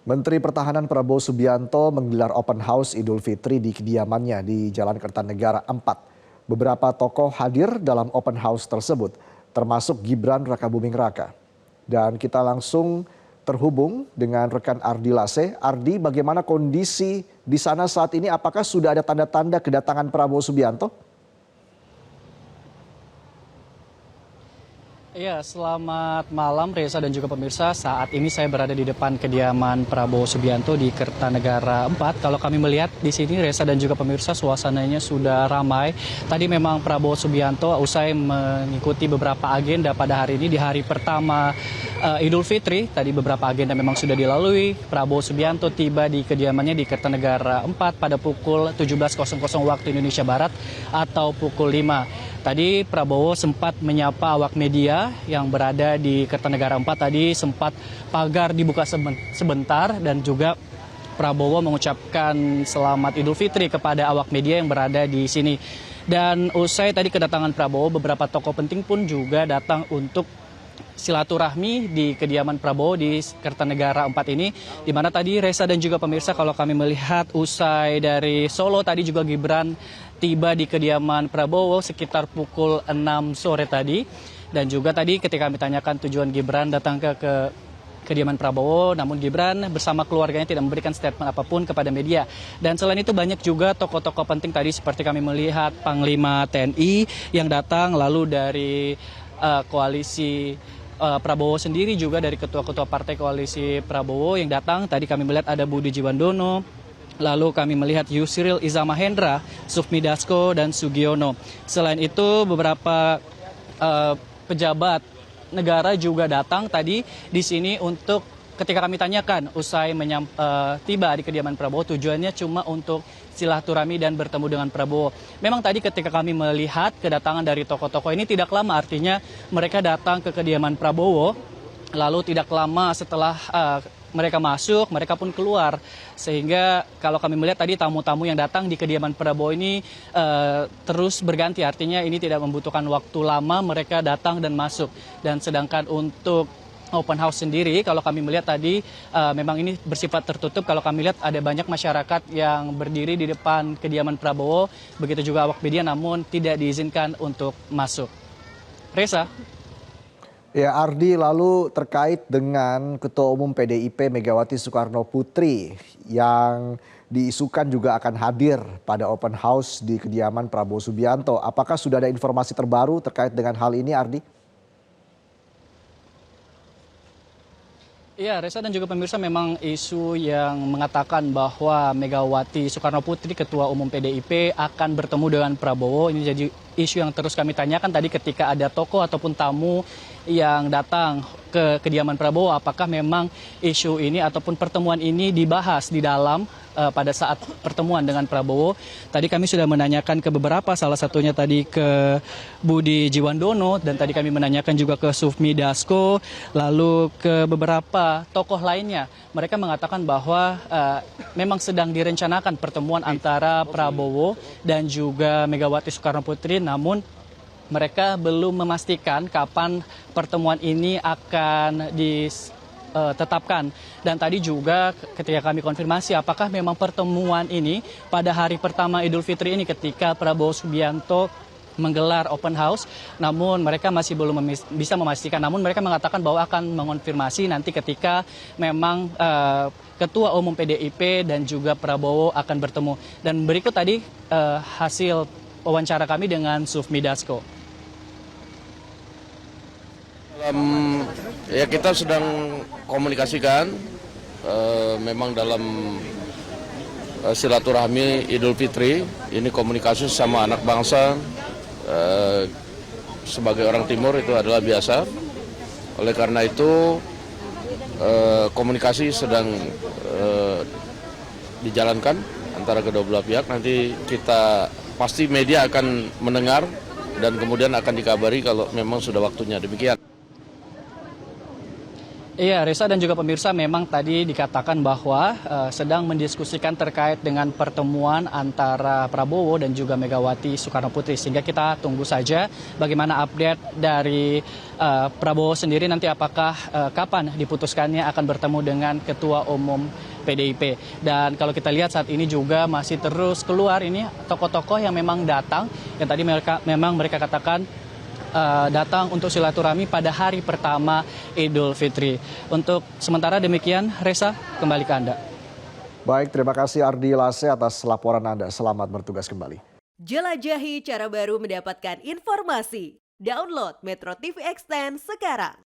Menteri Pertahanan Prabowo Subianto menggelar open house Idul Fitri di kediamannya di Jalan Kertanegara 4. Beberapa tokoh hadir dalam open house tersebut, termasuk Gibran Rakabuming Raka. Dan kita langsung terhubung dengan rekan Ardi Lase. Ardi, bagaimana kondisi di sana saat ini? Apakah sudah ada tanda-tanda kedatangan Prabowo Subianto? Iya, selamat malam Reza dan juga pemirsa. Saat ini saya berada di depan kediaman Prabowo Subianto di Kertanegara 4. Kalau kami melihat di sini Reza dan juga pemirsa, suasananya sudah ramai. Tadi memang Prabowo Subianto usai mengikuti beberapa agenda pada hari ini di hari pertama Idul Fitri. Tadi beberapa agenda memang sudah dilalui. Prabowo Subianto tiba di kediamannya di Kertanegara 4 pada pukul 17.00 waktu Indonesia Barat atau pukul 5. Tadi Prabowo sempat menyapa awak media yang berada di Kertanegara 4. Tadi sempat pagar dibuka sebentar dan juga Prabowo mengucapkan selamat Idul Fitri kepada awak media yang berada di sini. Dan usai tadi kedatangan Prabowo, beberapa tokoh penting pun juga datang untuk silaturahmi di kediaman Prabowo di Kertanegara 4 ini, di mana tadi Reza dan juga pemirsa, kalau kami melihat usai dari Solo tadi juga Gibran tiba di kediaman Prabowo sekitar pukul 6 sore tadi. Dan juga tadi ketika kami tanyakan tujuan Gibran datang ke kediaman Prabowo, namun Gibran bersama keluarganya tidak memberikan statement apapun kepada media. Dan selain itu banyak juga tokoh-tokoh penting tadi seperti kami melihat Panglima TNI yang datang, lalu dari koalisi Prabowo sendiri juga dari ketua-ketua partai koalisi Prabowo yang datang. Tadi kami melihat ada Budi Jiwandono, lalu kami melihat Yusril Iza Mahendra, Sufmi Dasko, dan Sugiono. Selain itu beberapa pejabat negara juga datang tadi di sini untuk ketika kami tanyakan usai tiba di kediaman Prabowo, tujuannya cuma untuk silaturahmi dan bertemu dengan Prabowo. Memang tadi ketika kami melihat kedatangan dari tokoh-tokoh ini tidak lama, artinya mereka datang ke kediaman Prabowo, lalu tidak lama setelah mereka masuk, mereka pun keluar. Sehingga kalau kami melihat tadi tamu-tamu yang datang di kediaman Prabowo ini terus berganti, artinya ini tidak membutuhkan waktu lama mereka datang dan masuk. Dan sedangkan untuk open house sendiri, kalau kami melihat tadi memang ini bersifat tertutup. Kalau kami lihat ada banyak masyarakat yang berdiri di depan kediaman Prabowo, begitu juga awak media, namun tidak diizinkan untuk masuk. Reza. Ya, Ardi, lalu terkait dengan Ketua Umum PDIP Megawati Soekarno Putri yang diisukan juga akan hadir pada open house di kediaman Prabowo Subianto. Apakah sudah ada informasi terbaru terkait dengan hal ini, Ardi? Iya, Reza dan juga pemirsa, memang isu yang mengatakan bahwa Megawati Soekarno Putri, Ketua Umum PDIP, akan bertemu dengan Prabowo. Ini jadi isu yang terus kami tanyakan tadi ketika ada tokoh ataupun tamu yang datang ke kediaman Prabowo. Apakah memang isu ini ataupun pertemuan ini dibahas di dalam pada saat pertemuan dengan Prabowo. Tadi kami sudah menanyakan ke beberapa, salah satunya tadi ke Budi Jiwandono, dan tadi kami menanyakan juga ke Sufmi Dasko, lalu ke beberapa tokoh lainnya. Mereka mengatakan bahwa memang sedang direncanakan pertemuan antara Prabowo dan juga Megawati Soekarno Putri, namun mereka belum memastikan kapan pertemuan ini akan ditetapkan. Dan tadi juga ketika kami konfirmasi apakah memang pertemuan ini pada hari pertama Idul Fitri ini ketika Prabowo Subianto menggelar open house, namun mereka masih belum bisa memastikan. Namun mereka mengatakan bahwa akan mengonfirmasi nanti ketika memang Ketua Umum PDIP dan juga Prabowo akan bertemu. Dan berikut tadi hasil wawancara kami dengan Sufmi Dasko. Ya, kita sedang komunikasikan memang dalam silaturahmi Idul Fitri ini, komunikasi sama anak bangsa sebagai orang Timur itu adalah biasa. Oleh karena itu komunikasi sedang dijalankan antara kedua belah pihak. Nanti kita pasti media akan mendengar dan kemudian akan dikabari kalau memang sudah waktunya. Demikian. Iya, Reza dan juga pemirsa, memang tadi dikatakan bahwa sedang mendiskusikan terkait dengan pertemuan antara Prabowo dan juga Megawati Soekarno Putri. Sehingga kita tunggu saja bagaimana update dari Prabowo sendiri nanti, apakah kapan diputuskannya akan bertemu dengan Ketua Umum PDIP. Dan kalau kita lihat saat ini juga masih terus keluar ini tokoh-tokoh yang memang datang, yang tadi mereka katakan datang untuk silaturahmi pada hari pertama Idul Fitri. Untuk sementara demikian, Reza, kembali ke Anda. Baik, terima kasih Ardi Lase atas laporan Anda. Selamat bertugas kembali. Jelajahi cara baru mendapatkan informasi. Download Metro TV Extend sekarang.